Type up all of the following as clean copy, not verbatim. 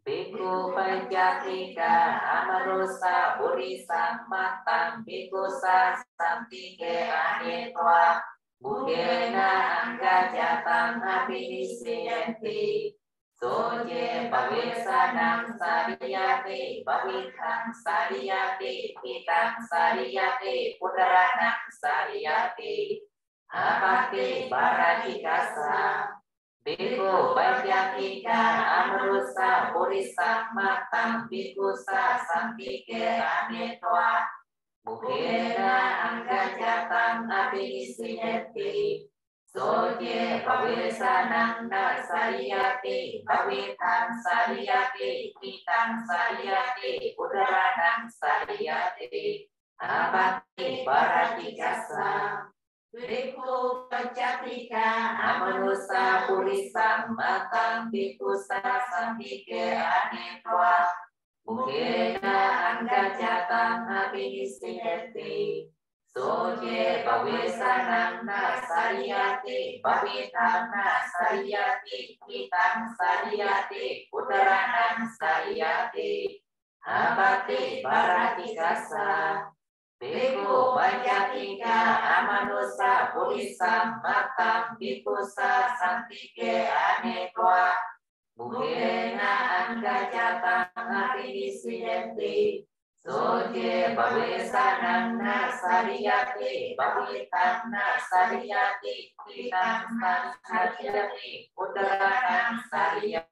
Bhikkhu Panchatika Amanusa Burisa Matang Bhikkhu Sasantike Anetva Bukena Anggajatang Abhinisidenti Soje Pavesanang Sariyate Pavithang Sariyate Pitang Sariyate Pudaranang Sariyate Apati Baratikasa Bhikkhu Panchatika Amanusa Burisa Matang Bhikkhu Sasantike Anetva Bukena Anggajatang Abhinisidenti Soje Pavesanang Sariyate Pavithang Sariyate Pitang Sariyate Pudaranang Sariyate Apati Baratikasa Bhikkhu Panchatika Amanusa Burisa Matang Bhikkhu Sasantike Anetva Bukena Anggajatang Abhinisidenti Soje Pavesanang Sariyate Pavithang Sariyate Pitang Sariyate Pudaranang Sariyate Apati Baratikasa Bhikkhu Panchatika Amanusa Burisa Matang Bhikkhu Sasantike Anetva Bukena Anggajatang Abhinisidenti Soje Pavesanang Sariyate Pavithang Sariyate Pitang Sariyate Pudaranang Sariyate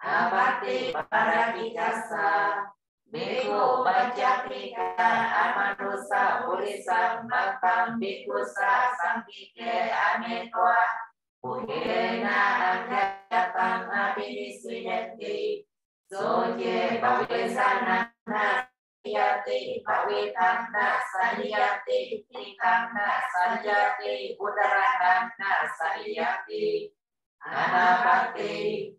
Apati Baratikasa Bhikkhu Panchatika Amanusa Burisa Matang Bhikkhu Sasantike Anetva Bukena Anggajatang Abhinisidenti Soje Pavesanang Sariyate Pavithang Sariyate Pitang Sariyate Pudaranang Sariyate Anapati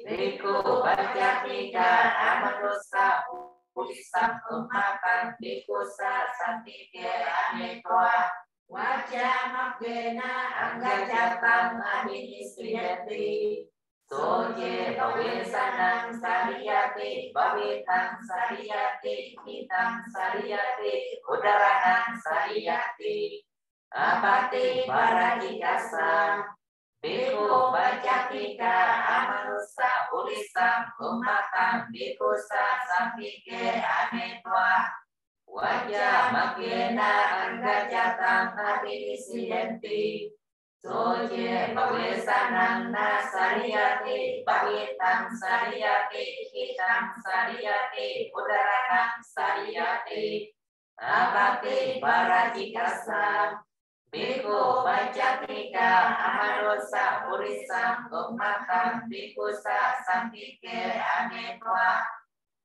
Bhikkhu Panchatika Amanusa Burisa Matang Bhikkhu Sasantike Anetva Vajjamakkena Anggajatang Abhinisidenti Soje Pavesanang Sariyate Pavithang Sariyate Pitang Sariyate Pudaranang Sariyate Apati Baratikasa Bhikkhu Panchatika Amanusa Burisa Matang Bhikkhu Sasantike Anetva Vajjamakkena Anggajatang Abhinisidenti Soje Pavesanang Sariyate Pavithang Sariyate Pitang Sariyate Pudaranang Sariyate Apati Baratikasa Bhikkhu Panchatika Amanusa Burisa Matang Bhikkhu Sasantike Anetva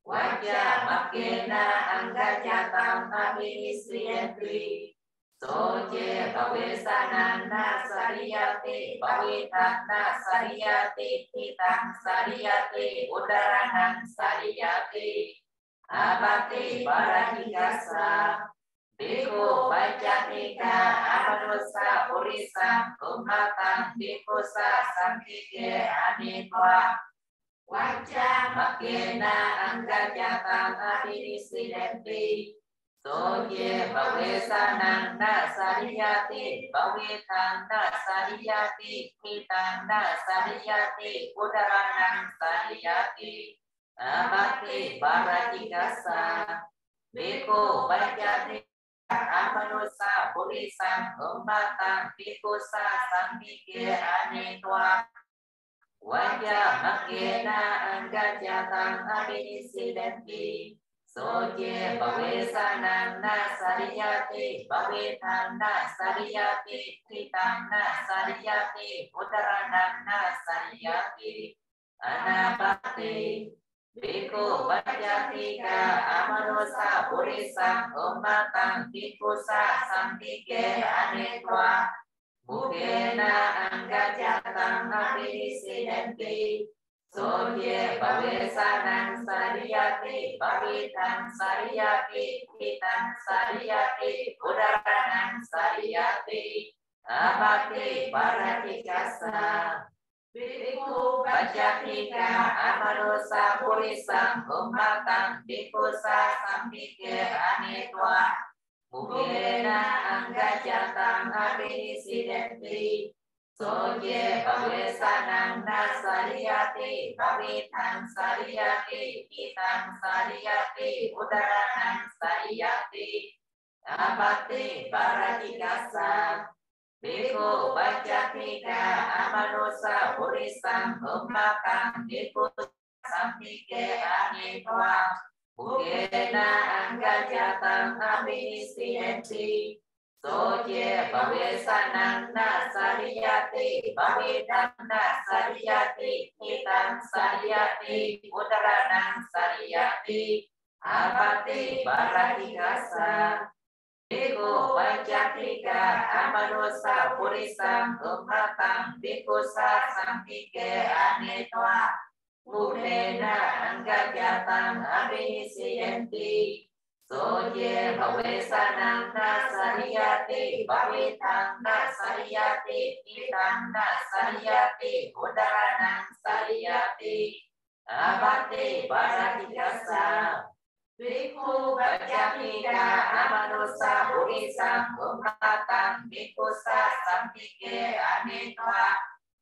Vajjamakkena Anggajatang Abhinisidenti Soje Pavesanang Sariyate Pavithang Sariyate Pitang Sariyate Pudaranang Sariyate Apati Baratikasa Bhikkhu Panchatika Amanusa Burisa Matang Bhikkhu Sasantike Anetva Vajjamakkena Anggajatang Abhinisidenti Soje Pavesanang Sariyate Pavithang Sariyate Pitang Sariyate Pudaranang Sariyate Apati Baratikasa Bhikkhu Panchatika Amanusa Burisa Matang Bhikkhu Sasantike Anetva Vajjamakkena Anggajatang Abhinisidenti Soje Pavesanang Sariyate Pavithang Sariyate Pitang Sariyate Pudaranang Sariyate Anapati Bhikkhu Panchatika Amanusa Burisa Matang Bhikkhu Sasantike Anetva Bukena Anggajatang Abhinisidenti Soje Pavesanang Sariyate Pavithang Sariyate Pitang Sariyate Pudaranang Sariyate Apati Baratikasa Bhikkhu Paccatika Amanusa Purisang Umatang Bhikkhusa Sampike Anitwa Mukena Anggajatang Abhinisidenti Soje Pavesanang Nasariyati Pavitang Sariyati Kitang Sariyati Udaranang Sariyati Abati Paratikasa Bhikkhu Paccatika Amanusa Purisang Umakang Bhikkhu Sampike Anitwa Mukena Anggajatang Abhinisidenti Soje Pavesanang Nasariyati Pavitang Nasariyati Kitang Sariyati Udaranang Sariyati Abati Paratikasa Bhikkhu Paccatika Amanusa Purisang Umatang Bhikkhusa Sampike Anitwa Mukena Anggajatang Abhinisidenti Soje Pavesanang Nasariyati Pavitang Nasariyati Kitang Nasariyati Udaranang Sariyati Abati Paratikasa Bhikkhu Paccatika Amanusa Purisang Umatang Bhikkhusa Sampike Anitwa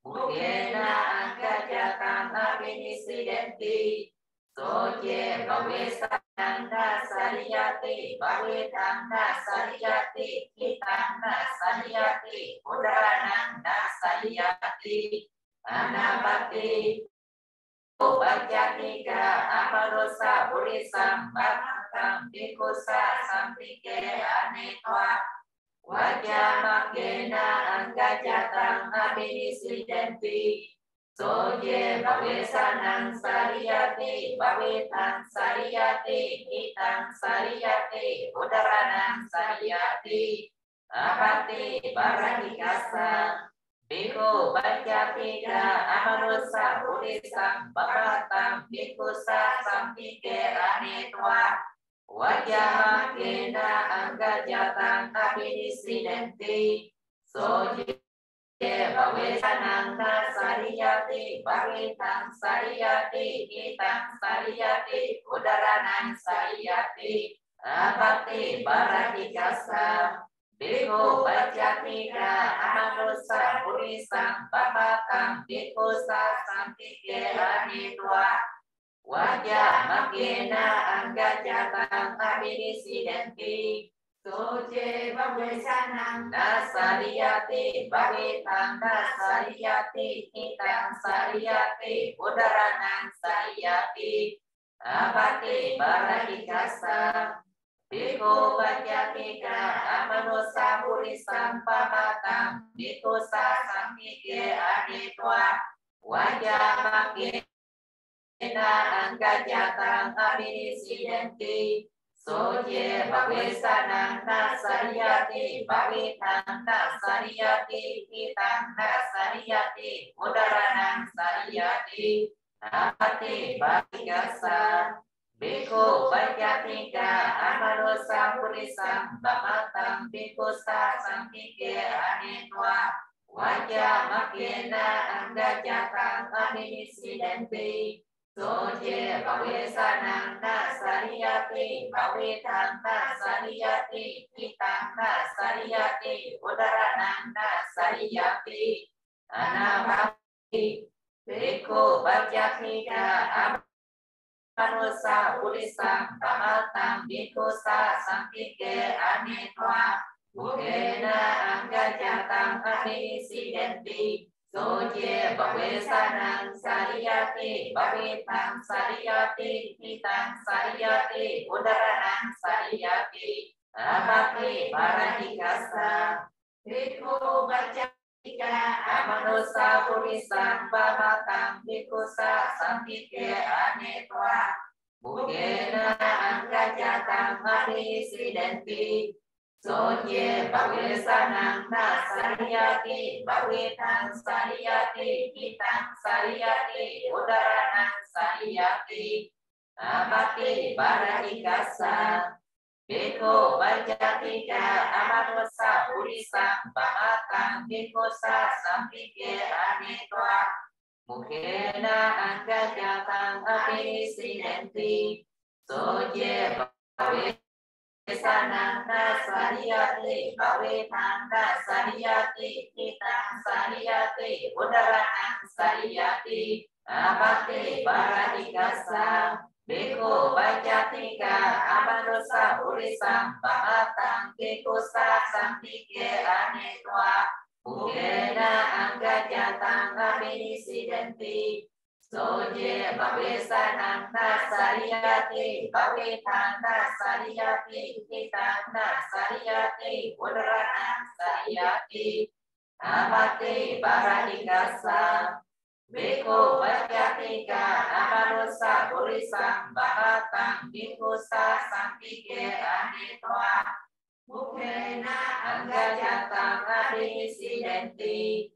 Mukena Anggajatang Abhinisidenti Soje Pavesanang Nasariyati Pavitang Nasariyati Kitang Nasariyati Udaranang Nasariyati Anapati Paccatika Amanusa Purisang Umatang Bhikkhusa Sampike Anitwa Wajjamakena Anggajatang Abhinisidenti Soje Pavesanang Sariyati Pavitang Sariyati Kitang Sariyati Udaranang Sariyati Abati Paratikasa Bhikkhu Paccatika Amanusa Purisang Umatang Bhikkhusa Sampike Anitwa Wajjamakena Anggajatang Abhinisidenti Soje Pavesanang Nasariyati Pavitang Sariyati Kitang Sariyati Udaranang Sariyati Abati Paratikasa Bhikkhu Paccatika Amanusa Purisang Umatang Bhikkhusa Sampike Anitwa Wajjamakena Anggajatang Abhinisidenti Soje Pavesanang Nasariyati Pavitang Nasariyati Kitang Sariyati Udaranang Sariyati Abati Paratikasa Bhikkhu Paccatika Amanusa Purisang Umatang Bhikkhusa Sampike Anitwa Wajjamakena Anggajatang Abhinisidenti Soje Pavesanang Nasariyati Pavitang Nasariyati Kitang Nasariyati Udaranang Sariyati Abati Paratikasa Bhikkhu Paccatika Amanusa Purisang Umatang Bhikkhusa Sampike Anitwa Wajjamakena Anggajatang Abhinisidenti Soje Pavesanang Nasariyati Pavitang Nasariyati Kitang Nasariyati Udaranang Nasariyati Anapati Bhikkhu Paccatika Amanusa Purisang Umatang Bhikkhusa Sampike Anitwa Mukena Anggajatang Abhinisidenti Soje Pavesanang Sariyati Pavitang Sariyati Kitang Sariyati Udaranang Sariyati Abati Paratikasa Bhikkhu Paccatika Amanusa Purisang Umatang Bhikkhusa Sampike Anitwa Mukena Anggajatang Abhinisidenti Soje Pavesanang Nasariyati Pavitang Sariyati Kitang Sariyati Udaranang Sariyati Abati Paratikasa Bhikkhu Paccatika Amanusa Purisang Umatang Bhikkhusa Sampike Anitwa Mukhena Angajatang Abhisidenti Soje Bhavesananda Sariyati Bhavetanda Sariyati Kitang Sariyati Udaranang Sariyati Amate Baradikasa Beko Bajatika Amanusa Urisam Bahatang Kekusa Sampike Anetwa Mukhena Angajatang Abhisidenti Soje Bhavesananda Sariyati Bhavetanda Sariyati Kitanda Sariyati Udaranang Sariyati Amate Baradikasa Beko Bajatika Amanusa Urisam Bahatang Kekusa Sampike Anetwa Mukhena Angajatang Abhisidenti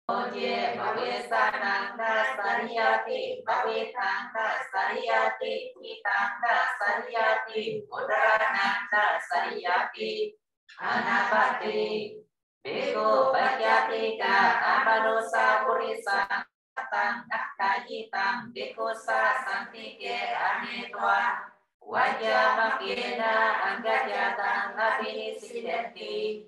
Soje Bhavesananda Sariyati Bhavetanda Sariyati Kitanda Sariyati Udarananda Sariyati Anapati Beko Bajatika Amanusa Urisam Bahatang Kekayitang Kekusa Sampike Anetwa Wajah Makhena Angajatang Abhisidenti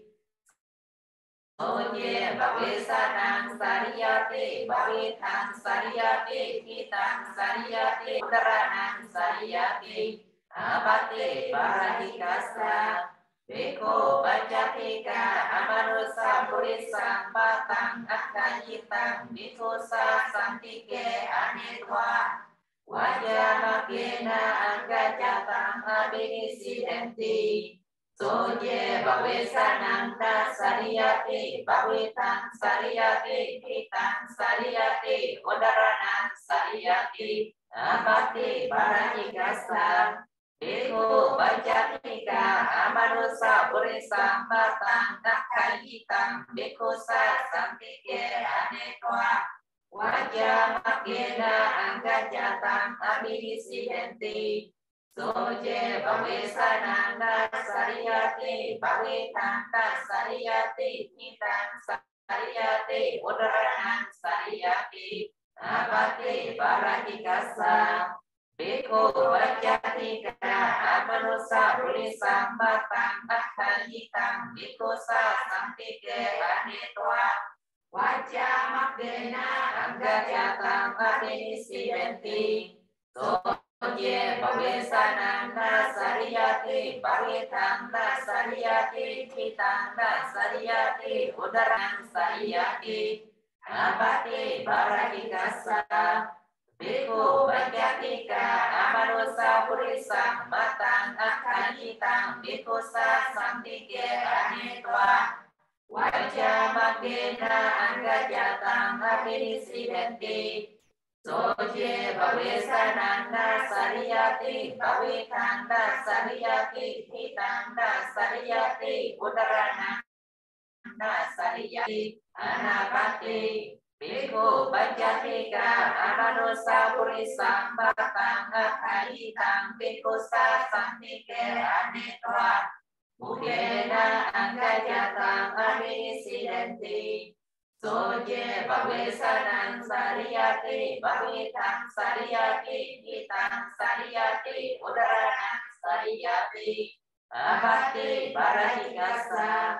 Soje Bhavesanang Sariyati Bhavetang Sariyati Kitang Sariyati Udaranang Sariyati Amate Baradikasa Beko Bajatika Amanusa Urisam Bahatang Kekayitang Kekusa Sampike Anetwa Wajah Makhena Angajatang Abhisidenti Soje Bhavesananda Sariyati Bhavetang Sariyati Kitang Sariyati Udaranang Sariyati Amate Baradikasa Beko Bajatika Amanusa Urisam Bahatang Kekayitang Kekusa Sampike Anetwa Wajah Makhena Angajatang Abhisidenti Soje Bhavesananda Sariyati Bhavetanda Sariyati Kitang Sariyati Udaranang Sariyati Amate Baradikasa Beko Bajatika Amanusa Urisam Bahatang Kekayitang Kekusa Sampike Anetwa Wajah Makhena Angajatang Abhisidenti Soje Bhavesananda Sariyati Bhavetanda Sariyati Kitanda Sariyati Udaranang Sariyati Amate Baradikasa Beko Bajatika Amanusa Urisam Bahatang Kekayitang Kekusa Sampike Anetwa Wajah Makhena Angajatang Abhisidenti Soje Bhavesananda Sariyati Bhavetanda Sariyati Kitanda Sariyati Udaranang Sariyati Anapati Beko Bajatika Amanusa Urisam Bahatang Kekayitang Kekusa Sampike Anetwa Mukhena Angajatang Abhisidenti Soje Bhavesanang Sariyati Bhavetang Sariyati Kitang Sariyati Udaranang Sariyati Amate Baradikasa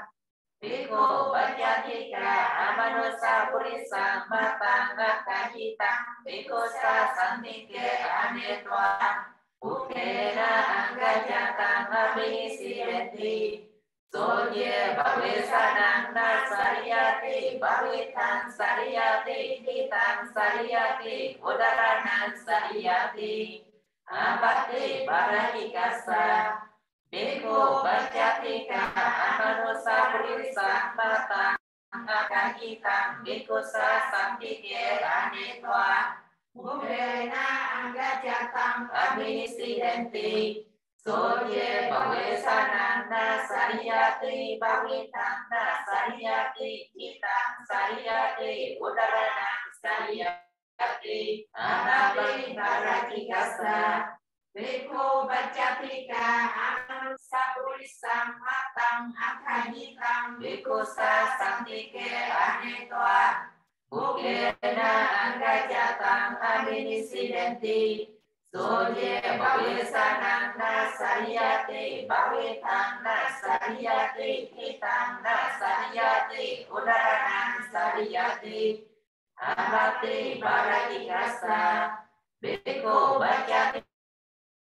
Beko Bajatika Amanusa Urisam Bahatang Kekayitang Kekusa Sampike Anetwa Mukhena Angajatang Abhisidenti Soje Bhavesananda Sariyati Bhavetang Sariyati Kitang Sariyati Udaranang Sariyati Amate Baradikasa Beko Bajatika Amanusa Urisam Bahatang Kekayitang Kekusa Sampike Anetwa Mukhena Angajatang Abhisidenti Soje Bhavesananda Sariyati Bhavetanda Sariyati Kitang Sariyati Udaranang Sariyati Amate Baradikasa Beko Bajatika Amanusa Urisam Bahatang Kekayitang Kekusa Sampike Anetwa Bukena Angajatang Abinisidenti Soje Bawesanang Nasariyati Bawetang Nasariyati Kitang Nasariyati Udaranang Sariyati Abati Baradikasa Beko Bajati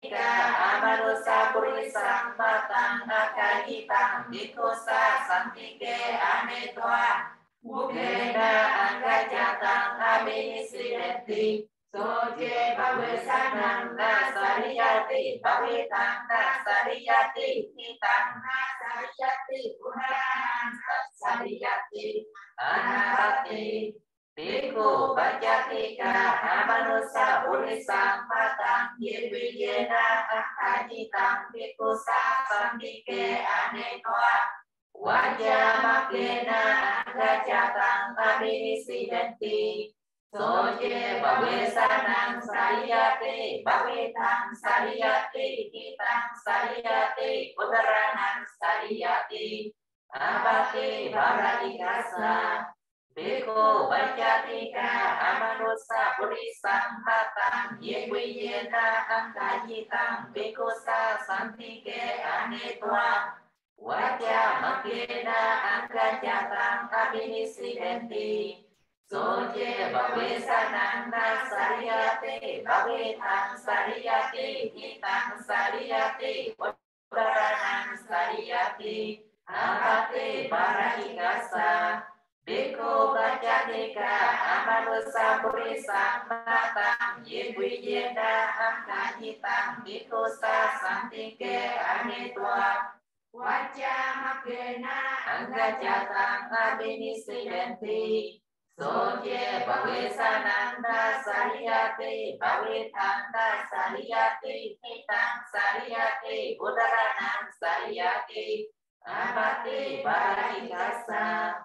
Amanusa Purisang Batang Akahitang Dikosa Santike Anetwa Bukena Angajatang Abinisidenti Soje Bawesanang Nasariyati Bawetang Nasariyati Kitang Nasariyati Udaranang Sariyati Anabati Biko Bajatika Amanusa Urisang Patang Yedwijena Akajitang Biko Sasambike Anetwa Wajah Makena Angajatang Abinisidenti Soje Bawesanang Sariyati Bawetang Sariyati Kitang Sariyati Udaranang Sariyati Abati Baradikasa Beko Bajatika Amanusa Purisang Batang Yedwijena Angajitang Beko Sasantike Anetwa Wajah Makena Angajatang Abinisidenti Soje Bawesanang Nasariyati Bawetang Sariyati Kitang Sariyati Udaranang Sariyati Abati Baradikasa Biko Bajatika Amanusa Purisang Batang Yedwijena Angajitang Biko Sasantike Anetwa Wajah Makena Angajatang Abinisidenti Soje Bawesanang Nasariyati Bawetang Nasariyati Kitang Sariyati Udaranang Sariyati Abati Baradikasa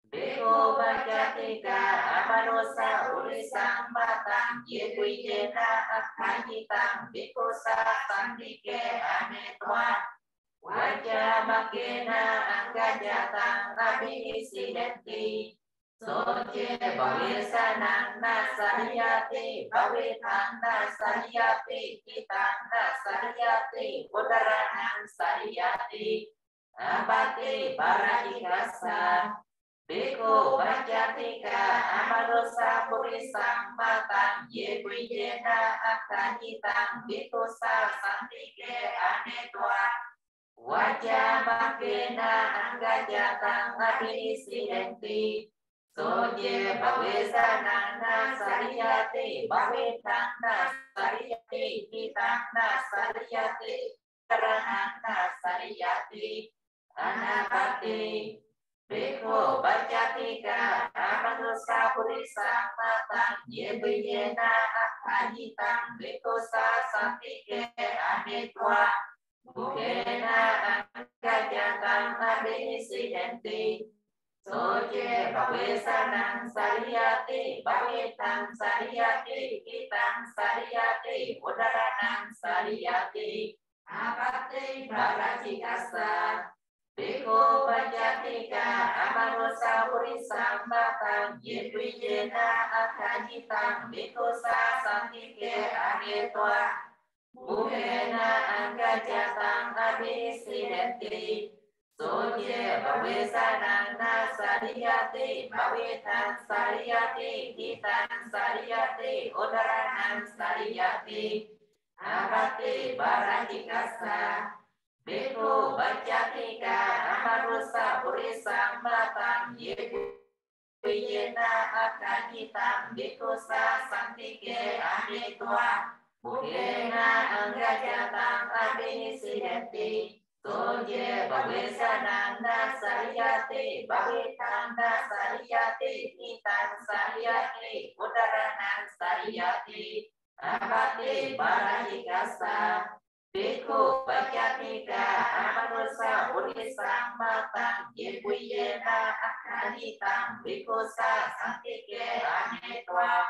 Beko Bajatika Amanusa Urisang Batang Yedwijena Akajitang Biko Sasantike Anetwa Wajah Makena Angajatang Abinisidenti Soje Bawesanang Nasariyati Bawetang Nasariyati Kitang Nasariyati Udaranang Sariyati Abati Baradikasa Beko Bajatika Amanusa Purisang Batang Yedwijena Akajitang Biko Sasantike Anetwa Wajah Makena Angajatang Abinisidenti Soje Bawesanang Nasariyati Bawetang Nasariyati Kitang Nasariyati Udaranang Nasariyati Anabati Beko Bajatika Amanusa Purisang Batang Yedwijena Akajitang Biko Sasantike Anetwa Bukena Angajatang Abinisidenti Soje Bawesanang Sariyati Bawetang Sariyati Kitang Sariyati Udaranang Sariyati Abati Baradikasa Beko Bajatika Amanusa Purisang Batang Yedwijena Akajitang Biko Sasantike Anetwa Bukena Angajatang Abinisidenti Soje Bawesanang Nasariyati Bawetang Sariyati Kitang Sariyati Udaranang Sariyati Abati Baradikasa Beko Bajatika Amanusa Purisang Batang Yedwijena Akajitang Biko Sasantike Anetwa Bukena Angajatang Abinisidenti Soje Bawesanang Nasariyati Bawetang Nasariyati Kitang Sariyati Udaranang Sariyati Abati Baradikasa Beko Bajatika Amanusa Purisang Batang Yedwijena Akajitang Biko Sasantike Anetwa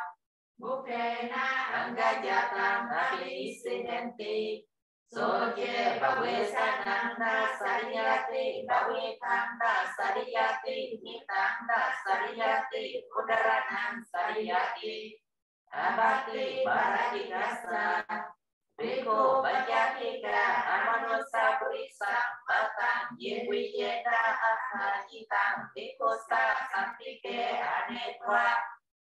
Bukena Angajatang Abinisidenti Soje Bawesananda Sariyati Bawetanda Sariyati Hitanda Sariyati Udaranan Sariyati Abati Barati Gasa Biko Bajatika Amanosa Purisa Batang Yewiyena Ahajitang Biko Sa Santike Anetwa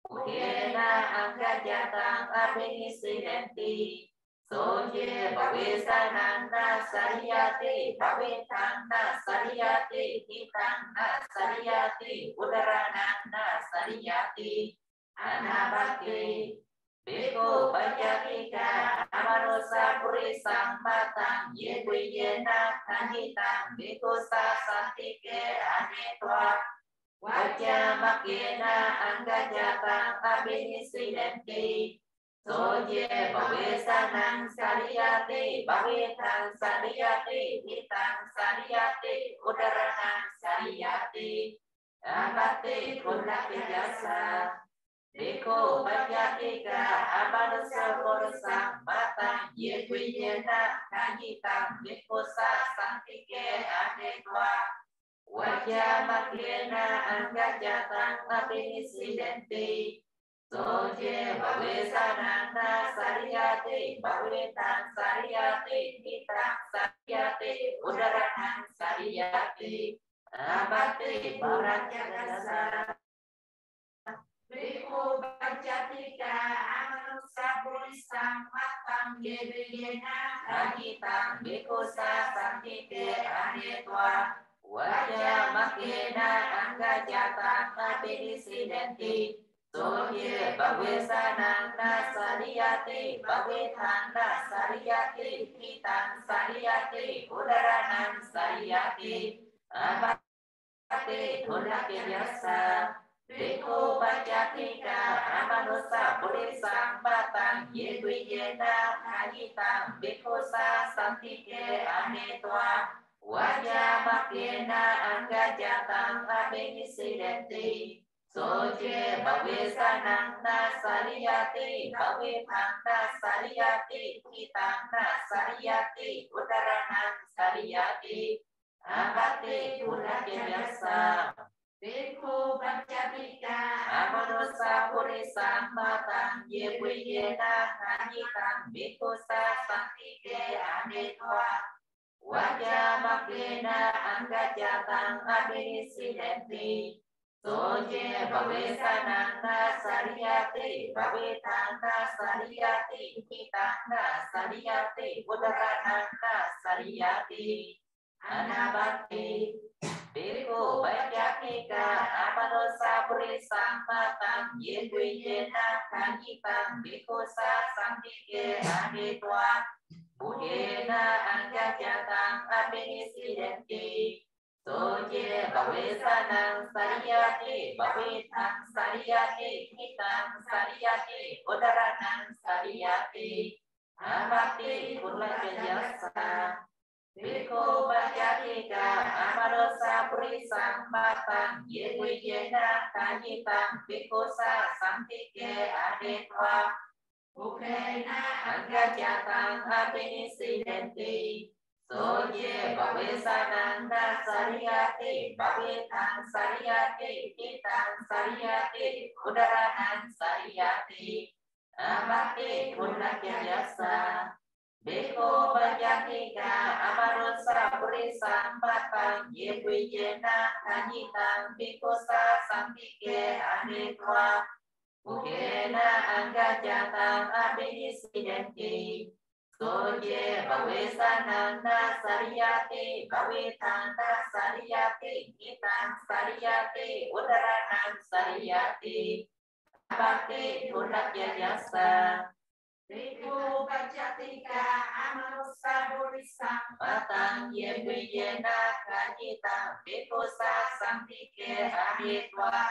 Ukena Angkajatang Abinisidenti Soje Bawesananda Sariyati Bawetanda Sariyati Hitanda Sariyati Udarananda Sariyati Anabati Biko Bajatika Amarosa Purisang Batang Yewiyena Kahitang Biko Sa Santike Anetwa Wajah Makena Angkajatang Abinisidenti Soje Bawesanang Sariyati Bawetang Sariyati Hitang Sariyati Udaranang Sariyati Abati Kunaki Jasa Biko Bajatika Amanusa Borosang Batang Yewiyena Kahitang Biko Sa Santike Anetwa Wajah Makena Angkajatang Abinisidenti Soje Bawesananda Sariyati Bawetang Sariyati Hitang Sariyati Udaranang Sariyati Abati Baratjagasa Biko Bajatika Amanusa Purisang Matang Yewiyena Kahitang Biko Sa Santike Anetwa Wajah Makena Angkajatang Abinisidenti Soje Bawesananda Sariyati Bawetanda Sariyati Hitang Sariyati Udaranang Sariyati Abati Kunaki Jasa Biko Bajatika Amanusa Purisang Batang Yewiyena Kahitang Biko Sa Santike Anetwa Wajah Makena Angkajatang Abinisidenti Soje Bawesananda Sariyati Bawetanda Sariyati Hitanda Sariyati Udaranang Sariyati Abati Kunaki Jasa Biko Bajatika Amanusa Purisang Batang Yewiyena Kahitang Biko Sa Santike Anetwa Wajah Makena Angkajatang Abinisidenti Soje Bawesananda Sariyati Bawetanda Sariyati Hitanda Sariyati Udaranang Sariyati Anabati Biko Bajatika Amanusa Purisang Batang Yewiyena Kahitang Biko Sa Santike Anetwa Wajah Angkajatang Abinisidenti Soje Bawesanang Sariyati Bawetang Sariyati Hitang Sariyati Udaranang Sariyati Abati Kunaki Jasa Biko Bajatika Amanusa Purisang Batang Yewiyena Kahitang Biko Sa Santike Anetwa Ukena Angkajatang Abinisidenti Soje Bawesananda Sariyati Bawetang Sariyati Hitang Sariyati Udaranang Sariyati Abati Kunaki Jasa Biko Bajatika Amanusa Purisang Batang Yewiyena Kahitang Biko Sa Santike Anetwa Ukena Angkajatang Abinisidenti Soje Bawesananda Sariyati Bawetanda Sariyati Hitang Sariyati Udaranang Sariyati Abati Kunaki Jasa Biko Bajatika Amanusa Purisang Batang Yewiyena Kahitang Biko Sa Santike Anetwa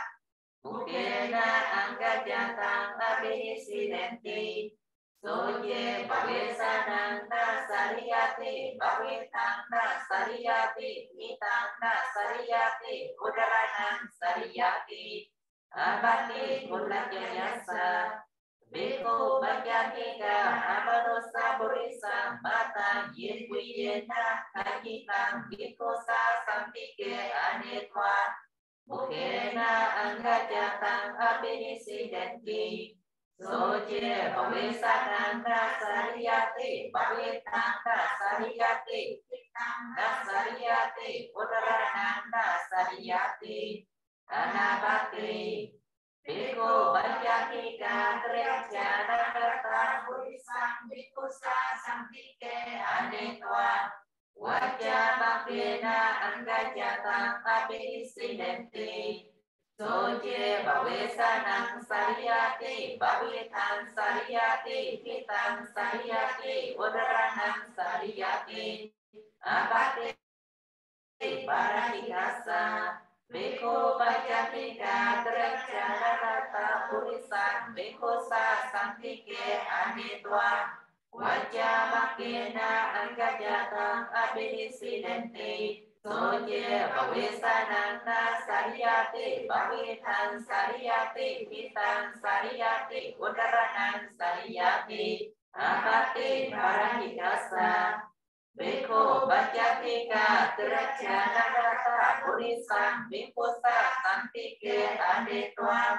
Ukena Angkajatang Abinisidenti Soje Bawesananda Sariyati Bawetanda Sariyati Hitanda Sariyati Udaranang Sariyati Abati Kunaki Jasa Biko Bajatika Amanusa Purisam Matang Yedwiyena Kajitam Bikosa Sampike Anetwa Bukhena Angajatang Abinisidenti Soje Bawisananda Sariyati Bawitanda Sariyati Kitanda Sariyati Udarananda Sariyati Anabati Biko Bajatika Trejana Kata Purisam Bikusa Sampike Anetwa Wajah Bakena Angajatang Abinisidenti Soje Bawesanang Sariyati Bawitan Sariyati Kitang Sariyati Udaranang Sariyati Abati Barakikasa Biko Bajatika Trejana Kata Purisam Bikusa Sampike Anetwa Wajah Bakena Angajatang Abinisidenti Soje Bawisananda Sariyati Bawitan Sariyati Kitang Sariyati Udaranang Sariyati Abati Barakikasa Biko Bajatika Trejana Kata Purisam Bikusa Sampike Anetwa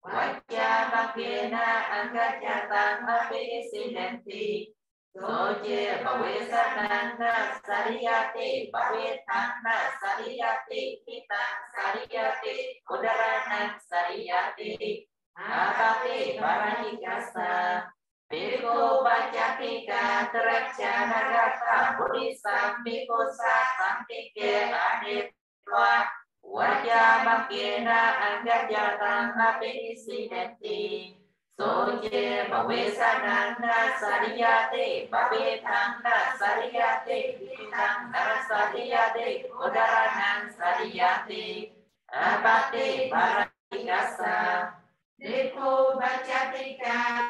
Wajah Bakena Angajatang Abinisidenti Soje Bawisananda Sariyati Bawitanda Sariyati Kitang Sariyati Udaranang Sariyati Abati Barakikasa Biko Bajatika Trejana Kata Purisam Bikusa Sampike Anetwa Wajah Bakena Angajatang Abinisidenti Soje Bawisananda Sariyati Bawitanda Sariyati Kitanga Sariyati Udaranang Sariyati Abati Barakikasa Biko Bajatika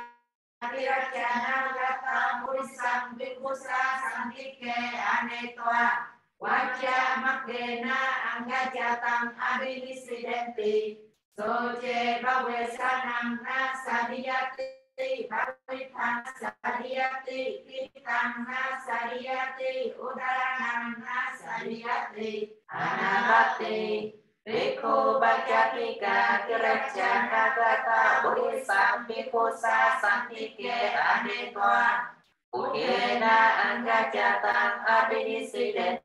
Trejana Kata Purisam Bikusa Sampike Anetwa Wajah Bakena Angajatang Abinisidenti Soje Bawisananda Sariyati Bawitanda Sariyati Kitanga Sariyati Udaranang Sariyati Anabati Biko Bajatika Trejana Kata Purisam Bikusa Sampike Anetwa Bukhena Angajatang Abinisidenti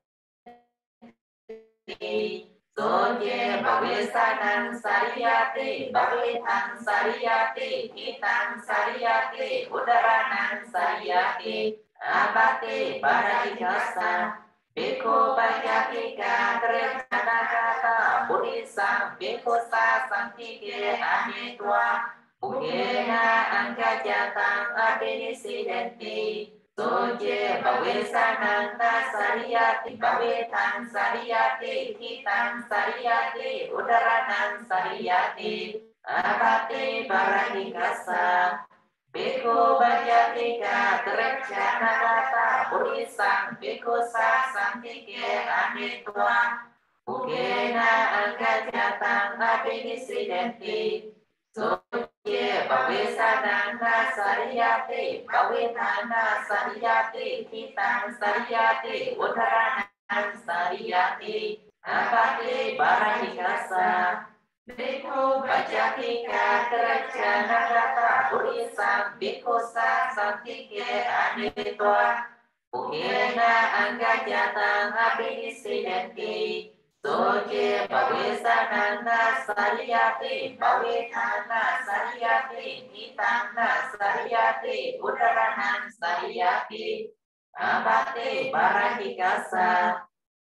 Soje Bawisanang Sariyati Bawitan Sariyati Kitang Sariyati Udaranang Sariyati Abati Barakikasa Biko Bajatika Trejana Kata Purisam Bikusa Sampike Anetwa Bukhena Angajatang Abinisidenti Soje Bawisananda Sariyati Bawitan Sariyati Kitang Sariyati Udaranang Sariyati Abati Barakikasa Biko Bajatika Trejana Kata Purisam Bikusa Sampike Anetwa Bukhena Angajatang Abinisidenti Soje Bawisananda Sariyati Bawitanda Sariyati Kitang Sariyati Udaranang Sariyati Abati Barakikasa Biko Bajatika Trejana Kata Purisam Bikusa Sampike Anetwa Bukhena Angajatang Abinisidenti Soje Bawisananda Sariyati Bawitanda Sariyati Kitanga Sariyati Udaranang Sariyati Abati Barakikasa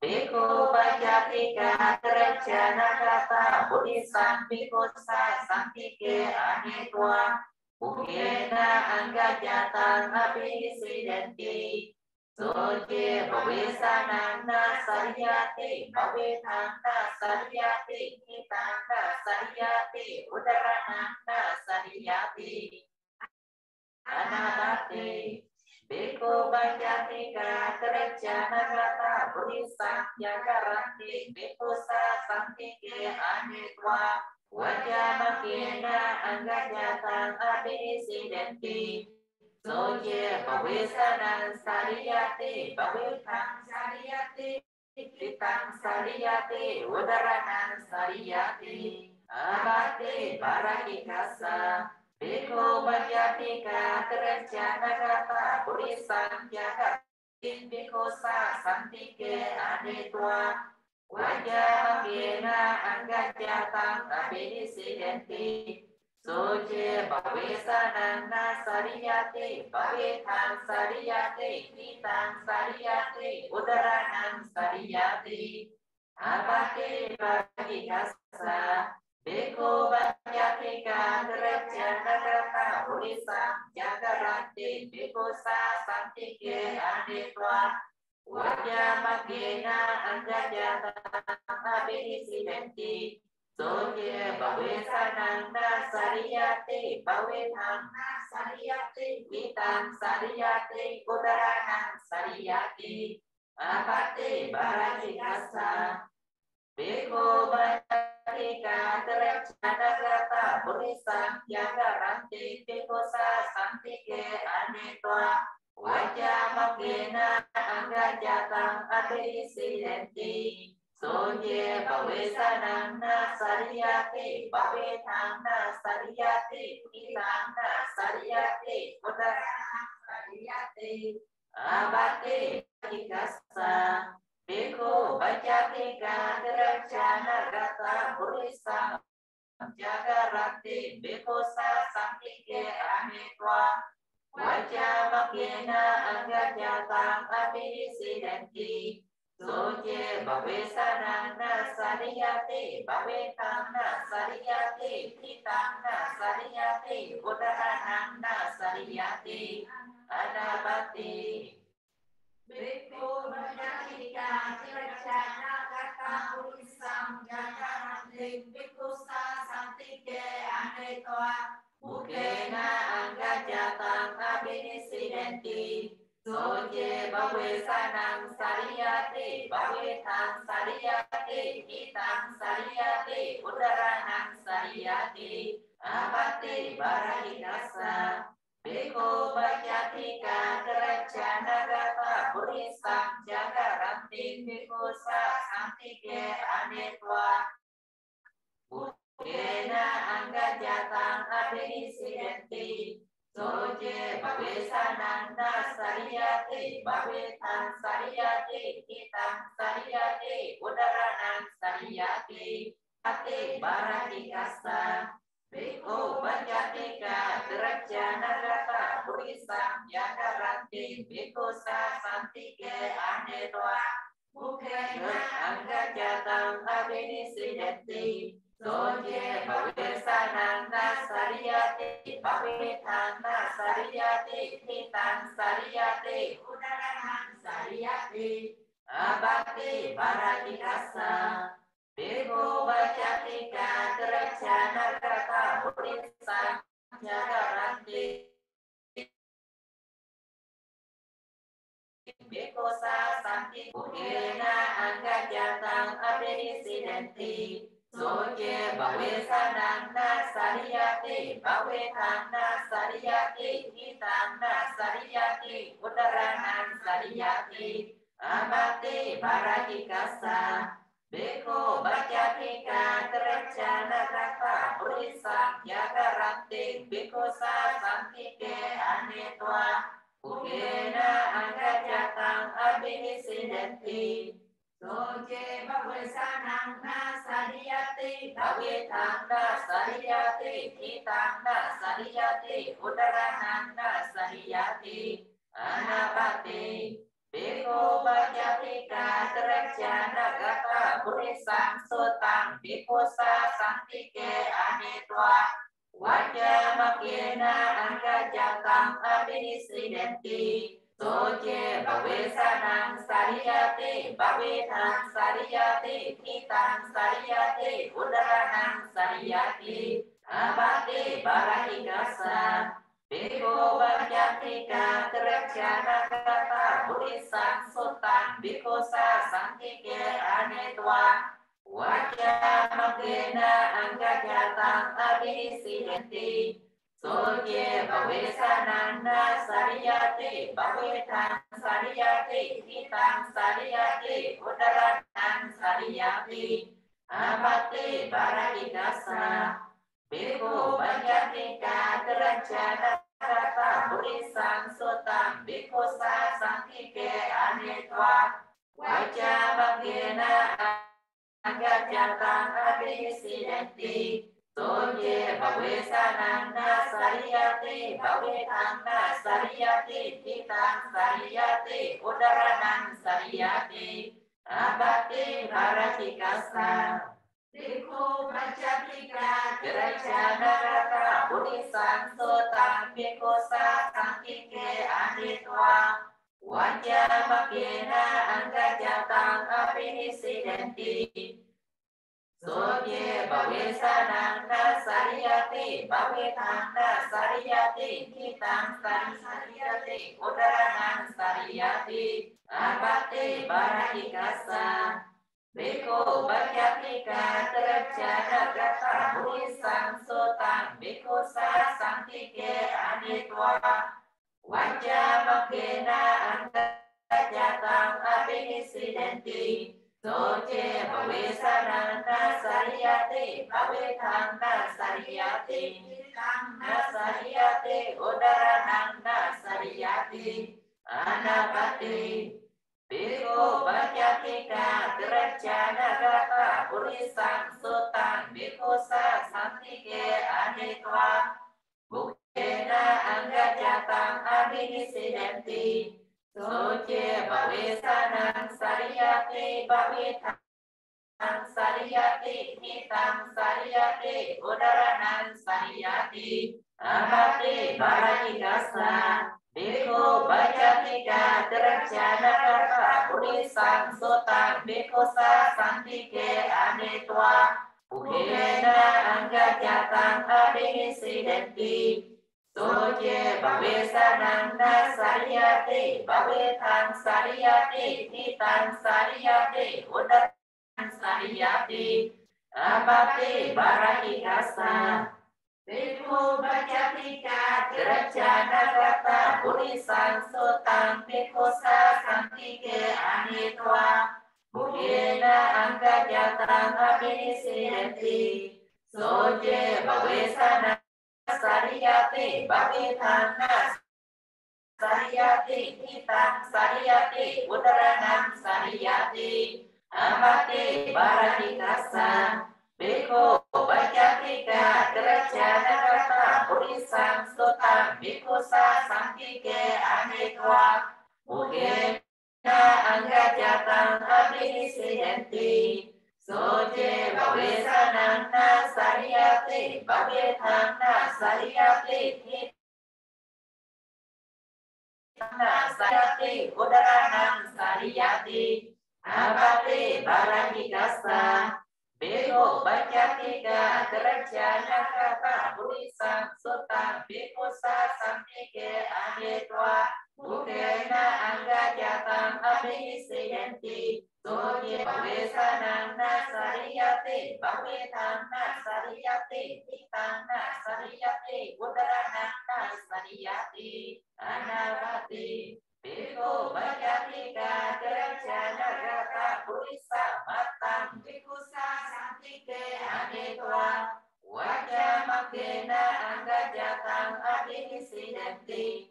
Biko Bajatika Trejana Kata Purisam Bikusa Sampike Anetwa Bukhena Angajatang Abinisidenti Soje Bawisananda Sariyati Bawitanda Sariyati Kitanga Sariyati Udaranang Sariyati Anabati Biko Bajatika Trejana Kata Purisam Yagaranti Bikusa Sampike Anetwa Wajah Bakena Angajatang Abinisidenti Soje Bawesanan Sariyati Bawetang Sariyati Kitang Sariyati Udaranan Sariyati Abate Barakikasa Biko Banyatika Terencana Kata Purisang Jaga Biko Sa Santike Anetwa Wajah Makena Angga Jatang Abinisidenti Soje Bawesanan Sariyate Bawetan Sariyate Nitang Sariyate Udaranan Sariyate Abate Bagi Kasa Beko Banyatika Derajana Kata Urisa Jagarante Beko Sa Santike Anetwa Wajah Makena Angga Jatang Abinisidenti Soje Bawesanan Sariyate Bawetan Sariyate Witan Sariyate Udaranan Sariyate Abate Barakikasa Beko Batika Terencana Kata Purisang Jagarante Beko Sa Santike Anetwa Wajah Makena Angga Jatang Abinisidenti Soje Bawesanan Sariyate Bawetan Sariyate Kitang Sariyate Udaranan Sariyate Abate Kikasa Beko Bajatika Terencana Kata Purisang Jagarante Beko Sa Santike Anetwa Wajah Makena Angga Jatang Abinisidenti Soje Bawesanan Sariyate Bawetan Sariyate Kitang Sariyate Udaranan Sariyate Anabate Beko Banyatika Terencana Kata Purisang Jagarante Beko Sa Santike Anetwa Mukena Angga Jatang Abinisidenti Soje Bawesanan Sariyate Bawetan Sariyate Kitang Sariyate Udaranan Sariyate Abate Barakikasa Beko Bajatika Terencana Kata Purisang Jagarante Beko Sa Santike Anetwa Mukena Angga Jatang Abinisidenti Soje Bawesanan Sariyate Bawetan Sariyate Kitang Sariyate Udaranan Sariyate Ate Barakikasa Beko Bajatika Terencana Kata Purisang Jagarante Beko Sa Santike Anetwa Mukena Angga Jatang Abinisidenti Soje Bawesanan Sariyate Bawetan Sariyate Kitang Sariyate Udaranan Sariyate Abate Barakikasa Beko Bajatika Terencana Kata Purisang Jagarante Beko Sa Santike Mukena Angga Jatang Abinisidenti Soje Bawesanan Sariyate Bawetan Sariyate Kitang Sariyate Udaranan Sariyate Abate Barakikasa Beko Bajatika Terencana Kata Purisang Jagarante Beko Sa Santike Anetwa Mukena Angga Jatang Abinisidenti Soje Bawesanan Sariyate Bawetan Sariyate Kitang Sariyate Udaranan Sariyate Anabate Beko Bajatika Terencana Kata Purisang Sotang Beko Sa Santike Anetwa Wajah Makena Angga Jatang Abinisidenti Soje Bawesanan Sariyate Bawetan Sariyate Kitang Sariyate Udaranan Sariyate Abate Barakikasa Beko Bajatika Terencana Kata Purisang Sotang Beko Sa Santike Anetwa Wajah Makena Angga Jatang Abinisidenti Soje je bhawe sanana sariyati bhawe thang sariyati hitang sariyati udaranang sariyati abati barakikasa bhikkhu banyatika terajana kata burisang sotang bhikkhu sa sangkike anetwa waja bagena agajatang abhisidenti soje bhawe sanana sariyati bhawe thangna sariyati hitang sariyati udaranang sariyati abati baratikasa bhikkhu pancatika derajana rata burisang sotang bhikkhu sa sangkike anitwa wajja bagena anggajatang abhisidenti soje bhawe sanana sariyati bhawe thangna sariyati hitang sariyati udaranang sariyati abati baratikasa bhikkhu banyatika terajana gata burisang sotang bhikkhu sa sangkike anitwa wajja bagena anggajatang abhisidenti soje bhawe sanana sariyati bhawe thangna sariyati hitangna sariyati udaranangna sariyati anapati bhikkhu banyatika derajana gata burisang sotang bhikkhu sa sangkike anitwa bukkena anggajatang abhisidenti soje bhawe sanang sariyati bhawe thang sariyati hitang sariyati udaranang sariyati abati baratikasa bhikkhu banyatika derajana gata burisang sotang bhikkhu sa sangkike anitwa bukkena anggajatang abhisidenti soje bhawe sanana sariyati bhawe thang sariyati hitang sariyati udaranang sariyati abati baratikasa bhikkhu banyatika derajana gata burisang sotang bhikkhu sa sangkike anitwa bukkena anggajatang abhisidenti soje bhawe sanana sariyati bhawe thangna sariyati hitang sariyati udaranang sariyati abati baratikasa bhikkhu banyatika derajana gata burisang sotang bhikkhu sa sangkike anitwa bukkena anggajatang abhisidenti soje bhawe sanana sariyati bhawe thangna sariyati hitangna sariyati udaranang sariyati abati baratikasa bhikkhu banyatika derajana gata burisang sotang bhikkhu sa sangkike anitwa bukkena anggajatang abhisidenti soje bhawe sanana sariyati bhawe thangna sariyati hitangna sariyati udaranang sariyati anapati bhikkhu banyatika derajana gata burisang matang bhikkhu sa sangkike anitwa wajja bagena anggajatang abhisidenti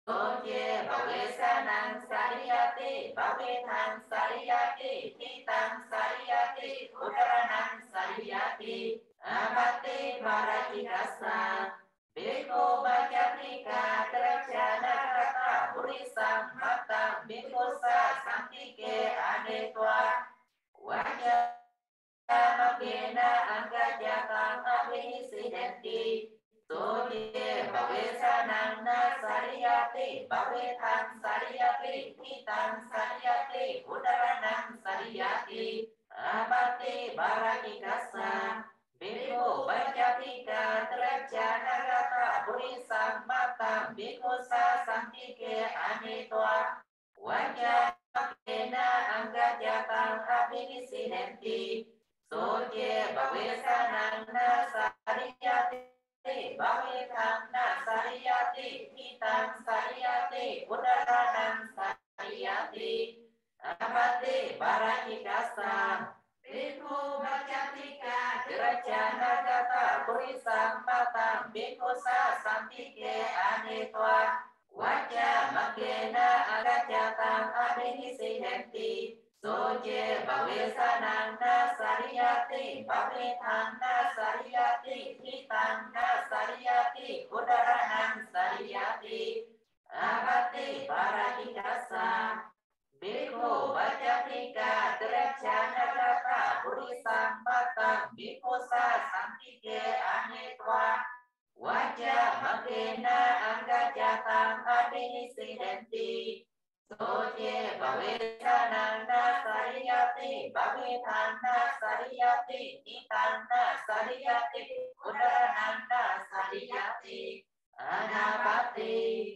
soje bhawe sanang sariyati bhawe thang sariyati hitang sariyati udaranang sariyati abati baratikasa bhikkhu banyatika derajana gata burisang matang bhikkhu sa sangkike anitwa wajja bagena anggajatang abhisidenti soje bhawe sanana sariyati bhawe thang sariyati hitang sariyati udaranang sariyati abati baratikasa bhikkhu banyatika derajana gata burisang matang bhikkhu sa sangkike anitwa wajja bagena anggajatang abhisidenti soje bhawe sanana sariyati bhawe thangna sariyati hitang sariyati udaranang sariyati abate baranidasa Bhikkhu Bacchatika Diracana Gata Purisam Patang Bhikkhu Sa Santike Anetwa Wajja Makena Agacatang Abhinisidenti Soje Bavesanang Na Sariyati Bhavetang Na Sariyati Hitang Na Sariyati Udaranang Sariyati Abate Paradikasa Bhikkhu Bacchatika Diracana Gata Purisam Patang Bhikkhu Sa Santike Anetwa Wajja Makena Agacatang Abhinisidenti Soje Bavesanang Na Sariyati Bhavetang Na Sariyati Hitang Na Sariyati Udaranang Na Sariyati Anapati